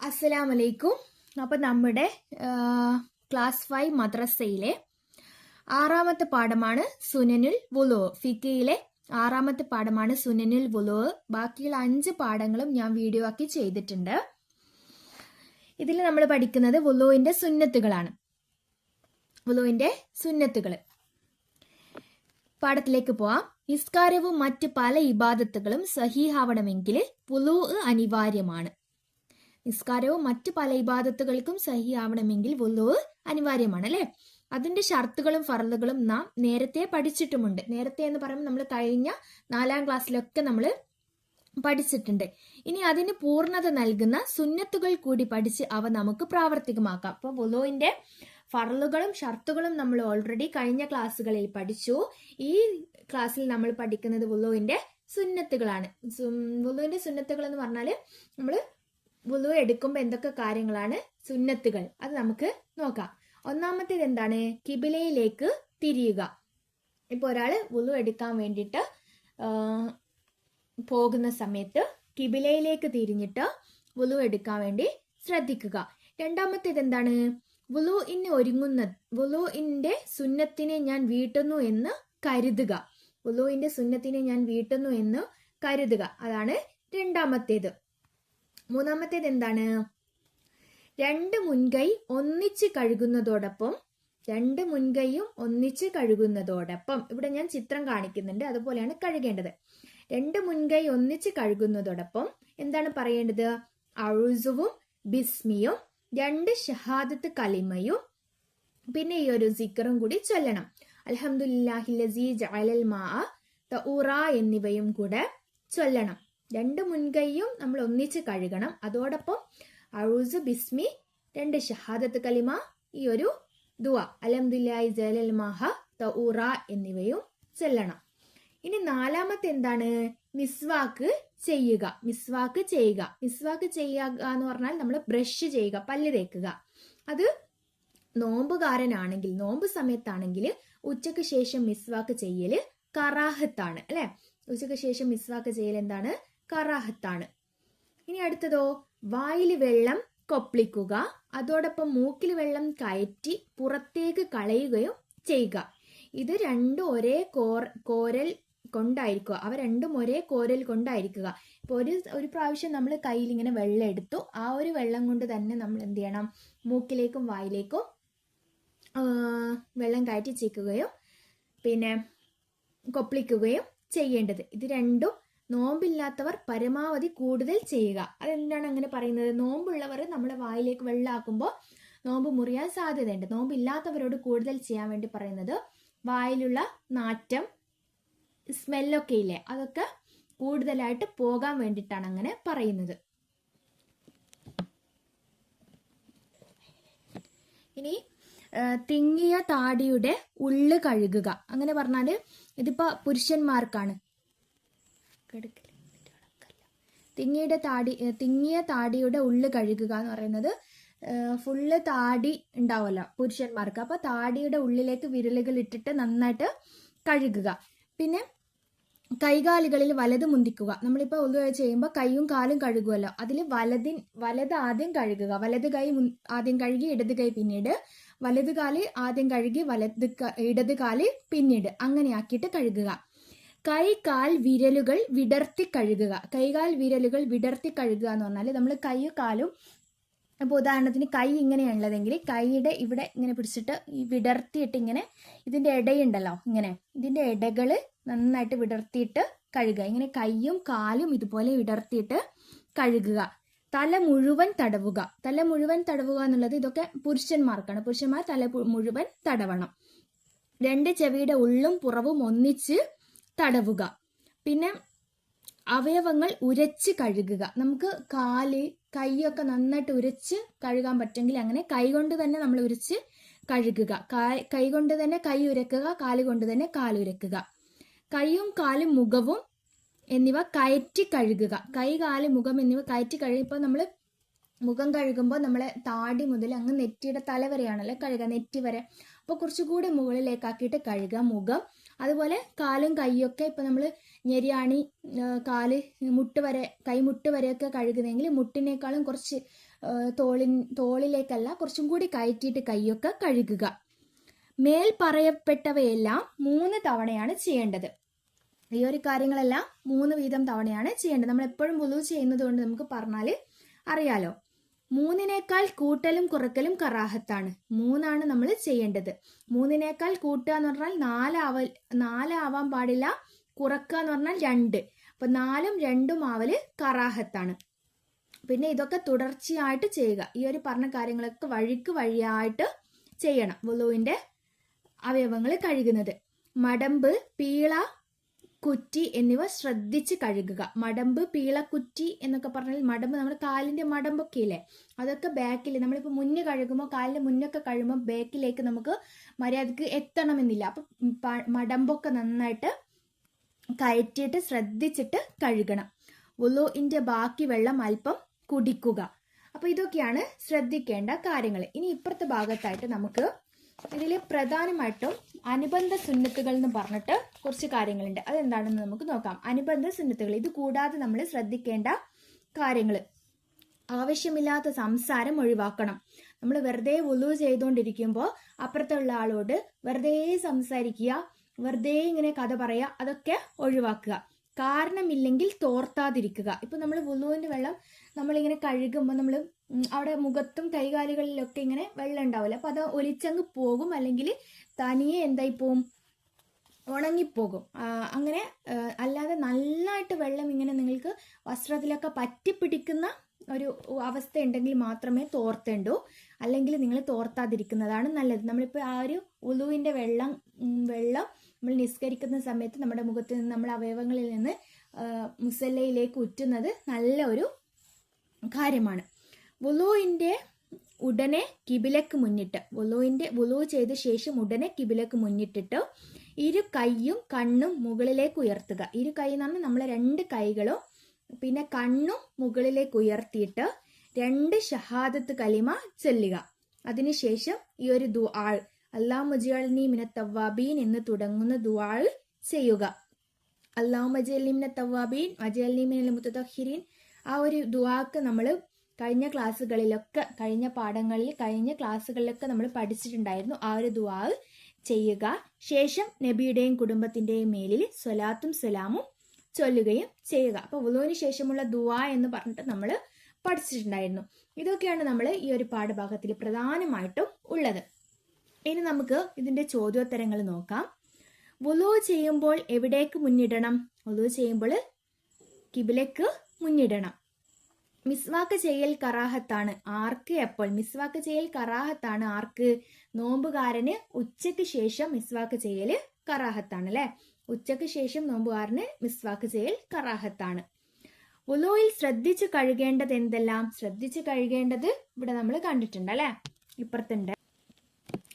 അസ്സലാമലൈക്കും. അപ്പം നമ്മുടെ ക്ലാസ് 5 മദ്രസയിലെ 6ാമത്തെ പാഠമാണ് സുനനുൽ വുളു. ഫിഖിയിലെ 6ാമത്തെ പാഠമാണ് സുനനുൽ വുളു. ബാക്കിയുള്ള 5 പാഠങ്ങളും ഞാൻ വീഡിയോ ആക്കി ചെയ്തിട്ടുണ്ട്. ഇതിൽ നമ്മൾ പഠിക്കുന്നത് വുളുവിന്റെ സുന്നത്തുകളാണ്. വുളുവിന്റെ സുന്നത്തുകൾ. പാഠത്തിലേക്ക് പോവാം. നിസ്കാരവും മറ്റ് പല ഇബാദത്തുകളും സഹീഹാവണമെങ്കിൽ വുളു അനിവാര്യമാണ്. നിസ്കാരവും മറ്റ് പല ഇബാദത്തുകൾക്കും സഹിയാവണമെങ്കിൽ വുളു അനിവാര്യമാണ് അല്ലേ. അതിന്റെ ഷർത്തുകളും ഫർളുകളും നാം നേരത്തെ പഠിച്ചിട്ടുമുണ്ട്. നേരത്തെ എന്ന് പറയുമ്പോൾ നമ്മൾ കഴിഞ്ഞ 4ാം ക്ലാസ്സിലൊക്കെ നമ്മൾ പഠിച്ചിട്ടുണ്ട്. ഇനി അതിന് പൂർണ്ണത നൽകുന്ന സുന്നത്തുകൾ കൂടി പഠിച്ച് അവ നമുക്ക് പ്രാവർത്തികമാക്കാം. അപ്പോൾ വുളുവിന്റെ ഫർളുകളും ഷർത്തുകളും നമ്മൾ ഓൾറെഡി കഴിഞ്ഞ ക്ലാസ്സുകളിൽ പഠിച്ചു. ഈ ക്ലാസ്സിൽ നമ്മൾ പഠിക്കുന്നത് വുളുവിന്റെ സുന്നത്തുകളാണ്. വുളുവിന്റെ സുന്നത്തുകൾ എന്ന് പറഞ്ഞാൽ നമ്മൾ വുളു എടുക്കുമ്പോൾ എന്തൊക്കെ കാര്യങ്ങളാണ് സുന്നത്തുകൾ, അത് നമുക്ക് നോക്കാം. ഒന്നാമത്തേത് എന്താണ്? കിബിലയിലേക്ക് തിരിയുക. ഇപ്പോൾ ഒരാൾ വുളു എടുക്കാൻ വേണ്ടിയിട്ട് പോകുന്ന സമയത്ത് കിബിലയിലേക്ക് തിരിഞ്ഞിട്ട് വുളു എടുക്കാൻ വേണ്ടി ശ്രദ്ധിക്കുക. രണ്ടാമത്തേത് എന്താണ്? വുളുവിന്റെ സുന്നത്തിനെ ഞാൻ വീട്ടുന്നു എന്ന് കരുതുക. വുളുവിന്റെ സുന്നത്തിനെ ഞാൻ വീട്ടുന്നു എന്ന് കരുതുക, അതാണ് രണ്ടാമത്തേത്. മൂന്നാമത്തേത് എന്താണ്? 2 മുൻകൈ ഒന്നിച്ച് കഴുകുന്നതോടൊപ്പം ഇവിടെ ഞാൻ ചിത്രം കാണിക്കുന്നുണ്ട്, അതുപോലെയാണ് കഴുകേണ്ടത്. 2 മുൻകൈ ഒന്നിച്ച് കഴുകുന്നതോടൊപ്പം എന്താണ് പറയേണ്ടത്? അഊസുവും ബിസ്മിയും 2 ഷഹാദത്ത് കലിമയും പിന്നെ ഈ ഒരു സിക്റും കൂടി ചൊല്ലണം. അൽഹംദുലില്ലാഹില്ലസീ ജഅലൽ മാഅ തഊറ എന്നിവയും കൂടെ ചൊല്ലണം. 2 മുൻകൈയും നമ്മൾ ഒന്നിച്ച് കഴുകണം. അതോടൊപ്പം അഊസ്, ബിസ്മി, 2 ഷഹാദത്ത് കലിമ, ഈ ഒരു ദുആ അൽഹംദുലില്ലാഹി ജഅലൽ മാഅ തഊറ എന്നിവയും ചൊല്ലണം. ഇനി നാലാമത്തെ എന്താണ്? മിസ്വാക്ക് ചെയ്യുക. മിസ്വാക്ക് ചെയ്യുക എന്ന് പറഞ്ഞാൽ നമ്മൾ ബ്രഷ് ചെയ്യുക, പല്ല് തേക്കുക. അത് നോമ്പുകാരനാണെങ്കിൽ, നോമ്പ് സമയത്താണെങ്കിൽ ഉച്ചയ്ക്ക് ശേഷം മിസ്വാക്ക് ചെയ്യൽ കറാഹത്താണ് അല്ലെ. ഉച്ചയ്ക്ക് ശേഷം മിസ്വാക്ക് ചെയ്യൽ എന്താണ്? കറാഹത്താണ്. ഇനി അടുത്തതോ? വായിൽ വെള്ളം കൊപ്പിളിക്കുക. അതോടൊപ്പം മൂക്കിൽ വെള്ളം കയറ്റി പുറത്തേക്ക് കളയുകയും ചെയ്യുക. ഇത് രണ്ടും ഒരേ കോരൽ കൊണ്ടായിരിക്കുക. അവ രണ്ടും ഒരേ കോരൽ കൊണ്ടായിരിക്കുക. ഇപ്പൊ ഒരു പ്രാവശ്യം നമ്മൾ കയ്യിൽ ഇങ്ങനെ വെള്ളം എടുത്തു, ആ ഒരു വെള്ളം കൊണ്ട് തന്നെ നമ്മൾ എന്ത് ചെയ്യണം? മൂക്കിലേക്കും വായിലേക്കും വെള്ളം കയറ്റി ചീക്കുകയും പിന്നെ കൊപ്പിളിക്കുകയും ചെയ്യേണ്ടത്. ഇത് രണ്ടും നോമ്പില്ലാത്തവർ പരമാവധി കൂടുതൽ ചെയ്യുക. അതെന്താണ് അങ്ങനെ പറയുന്നത്? നോമ്പുള്ളവർ നമ്മുടെ വായിലേക്ക് വെള്ളമാക്കുമ്പോൾ നോമ്പ് മുറിയാൻ സാധ്യതയുണ്ട്. നോമ്പില്ലാത്തവരോട് കൂടുതൽ ചെയ്യാൻ വേണ്ടി പറയുന്നത് വായിലുള്ള നാറ്റം, സ്മെല്ലൊക്കെ ഇല്ലേ, അതൊക്കെ കൂടുതലായിട്ട് പോകാൻ വേണ്ടിയിട്ടാണ് അങ്ങനെ പറയുന്നത്. ഇനി തിങ്ങിയ താടിയുടെ ഉള്ളു കഴുകുക. അങ്ങനെ പറഞ്ഞാല് ഇതിപ്പോ പുരുഷന്മാർക്കാണ്. തിങ്ങിയ താടിയുടെ ഉള്ളു കഴുകുക എന്ന് പറയുന്നത് ഫുള്ള് താടി ഉണ്ടാവുമല്ലോ പുരുഷന്മാർക്ക്. അപ്പൊ താടിയുടെ ഉള്ളിലേക്ക് വിരലുകൾ ഇട്ടിട്ട് നന്നായിട്ട് കഴുകുക. പിന്നെ കൈകാലുകളിൽ വലത് മുന്തിക്കുക. നമ്മളിപ്പോ ഒന്നു ചെയ്യുമ്പോൾ കൈയും കാലും കഴുകുമല്ലോ, അതിൽ വലത് ആദ്യം കഴുകുക. വലത് കൈ ആദ്യം കഴുകി ഇടത് കൈ പിന്നീട്, വലത് കാല് ആദ്യം കഴുകി ഇടത് കാല് പിന്നീട്, അങ്ങനെ ആക്കിയിട്ട് കഴുകുക. കൈകാൽ വിരലുകൾ വിടർത്തി കഴുകുക. കൈകാൽ വിരലുകൾ വിടർത്തി കഴുകുക എന്ന് പറഞ്ഞാൽ നമ്മൾ കൈയും കാലും, അപ്പോൾ ഉദാഹരണത്തിന് കൈ ഇങ്ങനെയുള്ളതെങ്കിൽ കൈയുടെ ഇവിടെ ഇങ്ങനെ പിടിച്ചിട്ട് ഈ വിടർത്തിയിട്ട് ഇങ്ങനെ ഇതിന്റെ ഇടയുണ്ടല്ലോ, ഇങ്ങനെ ഇതിന്റെ ഇടകള് നന്നായിട്ട് വിടർത്തിയിട്ട് കഴുകുക. ഇങ്ങനെ കൈയും കാലും ഇതുപോലെ വിടർത്തിയിട്ട് കഴുകുക. തല മുഴുവൻ തടവുക. തല മുഴുവൻ തടവുക എന്നുള്ളത് ഇതൊക്കെ പുരുഷന്മാർക്കാണ്. പുരുഷന്മാർ തല മുഴുവൻ തടവണം. 2 ചെവിയുടെ ഉള്ളും പുറവും ഒന്നിച്ച് തടവുക. പിന്നെ അവയവങ്ങൾ ഉരച്ച് കഴുകുക. നമുക്ക് കൈയൊക്കെ നന്നായിട്ട് ഉരച്ച് കഴുകാൻ പറ്റുമെങ്കിൽ അങ്ങനെ കൈ കൊണ്ട് തന്നെ നമ്മൾ ഉരച്ച് കഴുകുക. കൈ കൊണ്ട് തന്നെ കൈ ഉരക്കുക, കാല് കൊണ്ട് തന്നെ കാലുരക്കുക. കൈയും കാലും മുഖവും എന്നിവ കയറ്റി കഴുകുക. കൈ, കാല്, മുഖം എന്നിവ കയറ്റി കഴുകുക. ഇപ്പൊ നമ്മൾ മുഖം കഴുകുമ്പോൾ നമ്മളെ താടി മുതൽ അങ്ങ് നെറ്റിയുടെ തല വരെയാണല്ലോ കഴുകുക, നെറ്റി വരെ. അപ്പോൾ കുറച്ചുകൂടി മുകളിലേക്കാക്കിയിട്ട് കഴുകുക മുഖം. അതുപോലെ കാലും കൈയൊക്കെ ഇപ്പൊ നമ്മൾ ഞെരിയാണി, കാല് മുട്ട് വരെ, കൈമുട്ട് വരെയൊക്കെ കഴുകുന്നെങ്കിൽ മുട്ടിനേക്കാളും കുറച്ച് തോളിലേക്കല്ല കുറച്ചും കൂടി കയറ്റിയിട്ട് കൈയൊക്കെ കഴുകുക. മേൽ പറയപ്പെട്ടവയെല്ലാം 3 തവണയാണ് ചെയ്യേണ്ടത്. ഈ ഒരു കാര്യങ്ങളെല്ലാം 3 വീതം തവണയാണ് ചെയ്യേണ്ടത്. നമ്മൾ എപ്പോഴും വുളു ചെയ്യുന്നത് കൊണ്ട് നമുക്ക് പറഞ്ഞാൽ അറിയാലോ. 3-നേക്കാൾ കൂട്ടലും കുറക്കലും കറാഹത്താണ്. 3 നമ്മൾ ചെയ്യേണ്ടത്. 3-നേക്കാൾ കൂട്ടുക എന്ന് പറഞ്ഞാൽ 4 ആവാൻ പാടില്ല. കുറക്കുക എന്ന് പറഞ്ഞാൽ 2. അപ്പൊ 4ഉം 2ഉം ആവല് കറാഹത്താണ്. പിന്നെ ഇതൊക്കെ തുടർച്ചയായിട്ട് ചെയ്യുക. ഈ ഒരു പറഞ്ഞ കാര്യങ്ങളൊക്കെ വഴിയായിട്ട് ചെയ്യണം വുളുവിന്റെ അവയവങ്ങൾ കഴുകുന്നത്. മടമ്പ്, പീള, കുറ്റി എന്നിവ ശ്രദ്ധിച്ച് കഴുകുക. മടമ്പ്, പീള, കുറ്റി എന്നൊക്കെ പറഞ്ഞാൽ മടമ്പ് നമ്മുടെ കാലിന്റെ മടമ്പൊക്കെ ഇല്ലേ, അതൊക്കെ ബാക്കിൽ നമ്മളിപ്പോൾ മുന്നേ കഴുകുമ്പോൾ കാലിന്റെ മുന്നൊക്കെ കഴുകുമ്പോൾ ബാക്കിലേക്ക് നമുക്ക് മര്യാദക്ക് എത്തണമെന്നില്ല. അപ്പൊ മടമ്പൊക്കെ നന്നായിട്ട് കയറ്റിയിട്ട് ശ്രദ്ധിച്ചിട്ട് കഴുകണം. വുളുവിന്റെ ബാക്കി വെള്ളം അല്പം കുടിക്കുക. അപ്പൊ ഇതൊക്കെയാണ് ശ്രദ്ധിക്കേണ്ട കാര്യങ്ങൾ. ഇനി ഇപ്പുറത്തെ ഭാഗത്തായിട്ട് നമുക്ക് ഇതിൽ പ്രധാനമായിട്ടും അനുബന്ധ സുന്നത്തുകൾ എന്ന് പറഞ്ഞിട്ട് കുറച്ച് കാര്യങ്ങളുണ്ട്. അതെന്താണെന്ന് നമുക്ക് നോക്കാം. അനുബന്ധ സുന്നത്തുകൾ, ഇത് കൂടാതെ നമ്മൾ ശ്രദ്ധിക്കേണ്ട കാര്യങ്ങൾ. ആവശ്യമില്ലാത്ത സംസാരം ഒഴിവാക്കണം. നമ്മൾ വെറുതെ വുളു ചെയ്തുകൊണ്ടിരിക്കുമ്പോൾ അപ്പുറത്തുള്ള ആളോട് വെറുതെ സംസാരിക്കുക, വെറുതെ ഇങ്ങനെ കഥ പറയുക, അതൊക്കെ ഒഴിവാക്കുക. കാരണമില്ലെങ്കിൽ തോർത്താതിരിക്കുക. ഇപ്പൊ നമ്മൾ വുളുവിന്റെ വെള്ളം നമ്മളിങ്ങനെ കഴുകുമ്പോൾ നമ്മൾ അവിടെ മുഖത്തും കൈകാലുകളിലൊക്കെ ഇങ്ങനെ വെള്ളം ഉണ്ടാവില്ല. അപ്പൊ അത് ഒലിച്ചങ്ങ് പോകും, അല്ലെങ്കിൽ തനിയെ എന്തായി പോവും, ഉണങ്ങിപ്പോകും. അങ്ങനെ അല്ലാതെ നന്നായിട്ട് വെള്ളം ഇങ്ങനെ നിങ്ങൾക്ക് വസ്ത്രത്തിലൊക്കെ പറ്റിപ്പിടിക്കുന്ന ഒരു അവസ്ഥ ഉണ്ടെങ്കിൽ മാത്രമേ തോർത്തേണ്ടൂ. അല്ലെങ്കിൽ നിങ്ങൾ തോർത്താതിരിക്കുന്നതാണ് നല്ലത്. നമ്മളിപ്പോൾ ആ ഒരു വുളുവിന്റെ വെള്ളം നമ്മൾ നിസ്കരിക്കുന്ന സമയത്ത് നമ്മുടെ മുഖത്ത് നിന്ന്, നമ്മുടെ അവയവങ്ങളിൽ നിന്ന് മുസല്ലയിലേക്ക് ഉറ്റുന്നത് നല്ല ഒരു കാര്യമാണ്. വുളുവിന്റെ ഉടനെ കിബിലക്ക് മുന്നിട്ട്, വുളു ചെയ്ത ശേഷം ഉടനെ കിബിലക്ക് മുന്നിട്ടിട്ട് 2 കൈയും കണ്ണും മുകളിലേക്ക് ഉയർത്തുക. 2 കൈ എന്ന് പറഞ്ഞാൽ നമ്മളെ 2 കൈകളും പിന്നെ കണ്ണും മുകളിലേക്ക് ഉയർത്തിയിട്ട് 2 ഷഹാദത്ത് കലിമ ചൊല്ലുക. അതിനുശേഷം ഈ ഒരു ദുആ, അല്ലാഹുമ്മ ജഅൽനി മിനത്ത് തവ്വാബീൻ എന്ന് തുടങ്ങുന്ന ദുആ ചെയ്യുക. അല്ലാഹുമ്മ ജഅൽനി മിനത്ത് തവ്വാബീൻ വജഅൽനി മിനൽ മുതതഹിരീൻ. ആ ഒരു ദുആക്ക് നമ്മൾ കഴിഞ്ഞ ക്ലാസ്സുകളിലൊക്കെ നമ്മൾ പഠിച്ചിട്ടുണ്ടായിരുന്നു. ആ ഒരു ദുആ ചെയ്യുക. ശേഷം നബിയുടെയും കുടുംബത്തിന്റെയും മേലിൽ സ്വലാത്തും സലാമും ചൊല്ലുകയും ചെയ്യുക. അപ്പൊ വുളുവിന് ശേഷമുള്ള ദുആ എന്ന് പറഞ്ഞിട്ട് നമ്മൾ പഠിച്ചിട്ടുണ്ടായിരുന്നു. ഇതൊക്കെയാണ് നമ്മൾ ഈ ഒരു പാഠഭാഗത്തിൽ പ്രധാനമായിട്ടും ഉള്ളത്. ഇനി നമുക്ക് ഇതിന്റെ ചോദ്യോത്തരങ്ങൾ നോക്കാം. വുളു ചെയ്യുമ്പോൾ എവിടേക്ക് മുന്നിടണം? വുളു ചെയ്യുമ്പോൾ കിബിലക്ക് മുന്നിടണം. മിസ്വാക്ക് ചെയ്യൽ കറാഹത്താണ്. ആർക്ക്? എപ്പോൾ? മിസ്വാക്ക് ചെയ്യൽ കറാഹത്താണ്. ആർക്ക്? നോമ്പുകാരന് ഉച്ചയ്ക്ക് ശേഷം മിസ്വാക്ക് ചെയ്യൽ കറാഹത്താണ് അല്ലെ. ഉച്ചയ്ക്ക് ശേഷം നോമ്പുകാരന് മിസ്വാക്ക് ചെയ്യൽ കറാഹത്താണ്. വുളുവിൽ ശ്രദ്ധിച്ചു കഴുകേണ്ടത് എന്തെല്ലാം? ശ്രദ്ധിച്ചു കഴുകേണ്ടത് ഇവിടെ നമ്മൾ കണ്ടിട്ടുണ്ട് അല്ലെ, ഇപ്പുറത്തുണ്ട്.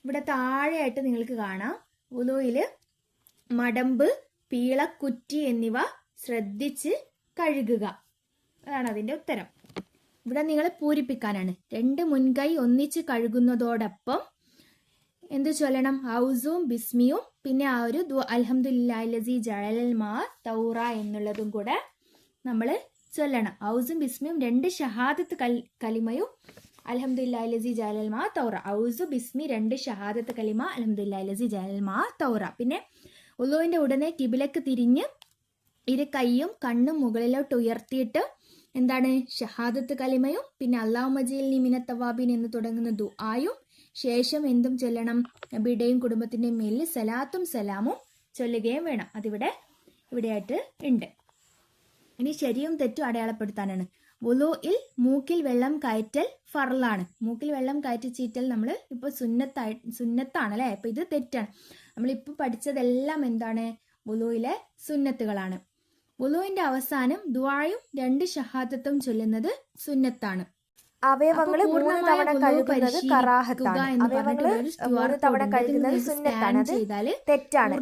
ഇവിടെ താഴെയായിട്ട് നിങ്ങൾക്ക് കാണാം. വുളുവില് മടമ്പ്, പീളക്കുറ്റി എന്നിവ ശ്രദ്ധിച്ച് കഴുകുക. അതാണ് അതിന്റെ ഉത്തരം. ഇവിടെ നിങ്ങൾ പൂരിപ്പിക്കാനാണ്. 2 മുൻകൈ ഒന്നിച്ച് കഴുകുന്നതോടൊപ്പം എന്ത് ചൊല്ലണം? ഔസും ബിസ്മിയും പിന്നെ ആ ഒരു അൽഹംദുലില്ലാഹി ലസീ ജഅലൽ മാ തൗറ എന്നുള്ളതും കൂടെ നമ്മൾ ചൊല്ലണം. ഔസും ബിസ്മിയും 2 ഷഹാദത്ത് കലിമയും അൽഹംദുലില്ലാഹി ലസീ ജഅലൽ മാ തൗറ. ഔസു ബിസ്മി 2 ഷഹാദത്ത് കലിമ അൽഹംദുലില്ലാഹി ലസീ ജഅലൽ മാ തൗറ. പിന്നെ വുളുവിന്റെ ഉടനെ കിബിലക്ക് തിരിഞ്ഞ് 2 കൈയും കണ്ണും മുകളിലോട്ട് ഉയർത്തിയിട്ട് എന്താണ്? ഷഹാദത്ത് കലിമയും പിന്നെ അല്ലാഹുമ്മ ജഅൽനി മിനത്ത് തവ്വാബീൻ എന്ന് തുടങ്ങുന്ന ദുആയും ശേഷം എന്തും ചൊല്ലണം? നബിയുടെയും കുടുംബത്തിന്റെയും മേലിൽ സലാത്തും സലാമും ചൊല്ലുകയും വേണം. ഇവിടെയായിട്ട് ഉണ്ട്. ഇനി ശരിയും തെറ്റും അടയാളപ്പെടുത്താനാണ്. വുളുഇൽ മൂക്കിൽ വെള്ളം കയറ്റൽ ഫർളാണ്. മൂക്കിൽ വെള്ളം കയറ്റി ചീറ്റൽ നമ്മൾ ഇപ്പൊ സുന്നത്താണ് അല്ലെ. ഇപ്പൊ ഇത് തെറ്റാണ്. നമ്മളിപ്പോൾ പഠിച്ചതെല്ലാം എന്താണ്? വുളുയിലെ സുന്നത്തുകളാണ്. വുളുവിന്റെ അവസാനം ദുആയും 2 ഷഹാദത്തും ചൊല്ലുന്നത് സുന്നത്താണ്. അവയവങ്ങൾ 3 തവണ കഴുകുന്നത് കറാഹത്താണ്. അവയവങ്ങൾ 3 തവണ കഴുകുന്നത് സുന്നത്താണ്. അത് തെറ്റാണ്.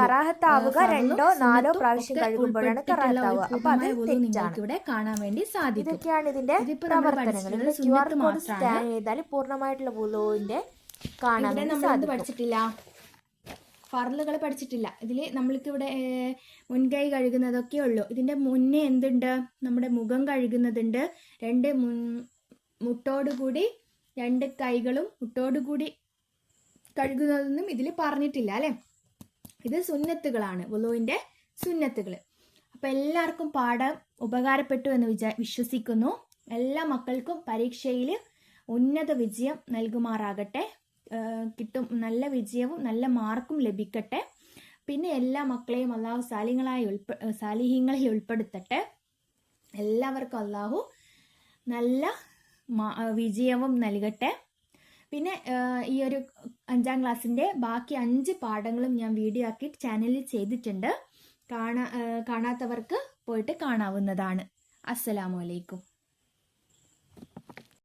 കറാഹത്താവുക 2ഓ 4ഓ പ്രാവശ്യം കഴുകുമ്പോഴാണ് കറാഹത്താവുക. അപ്പൊ അത് തെറ്റാണ്. ഇവിടെ കാണാൻ വേണ്ടി സാധിക്കും. ഇതൊക്കെയാണ് ഇതിന്റെ പ്രവർത്തനങ്ങൾ. QR കോഡ് സ്കാൻ ചെയ്താൽ പൂർണ്ണമായിട്ടുള്ള വുളുവിന്റെ കാണാൻ പഠിച്ചിട്ടില്ല. ഫർളുകൾ പഠിച്ചിട്ടില്ല. ഇതിൽ നമ്മൾക്കിവിടെ മുൻകൈ കഴുകുന്നതൊക്കെ ഉള്ളൂ. ഇതിൻ്റെ മുന്നേ എന്തുണ്ട്, നമ്മുടെ മുഖം കഴുകുന്നതുണ്ട്. മുട്ടോടുകൂടി 2 കൈകളും മുട്ടോടുകൂടി കഴുകുന്നതൊന്നും ഇതിൽ പറഞ്ഞിട്ടില്ല അല്ലേ. ഇത് സുന്നത്തുകളാണ്, വുളുവിൻ്റെ സുന്നത്തുകൾ. അപ്പോൾ എല്ലാവർക്കും പാഠം ഉപകാരപ്പെട്ടു എന്ന് വിശ്വസിക്കുന്നു. എല്ലാ മക്കൾക്കും പരീക്ഷയിൽ ഉന്നത വിജയം നൽകുമാറാകട്ടെ, കിട്ടും, നല്ല വിജയവും നല്ല മാർക്കും ലഭിക്കട്ടെ. പിന്നെ എല്ലാ മക്കളെയും അള്ളാഹു സാലിഹീങ്ങളിൽ ഉൾപ്പെടുത്തട്ടെ. എല്ലാവർക്കും അള്ളാഹു നല്ല വിജയവും നൽകട്ടെ. പിന്നെ ഈ ഒരു 5ാം ക്ലാസ്സിൻ്റെ ബാക്കി 5 പാഠങ്ങളും ഞാൻ വീഡിയോ ആക്കി ചാനലിൽ ചെയ്തിട്ടുണ്ട്. കാണാത്തവർക്ക് പോയിട്ട് കാണാവുന്നതാണ്. അസ്സലാമു അലൈക്കും.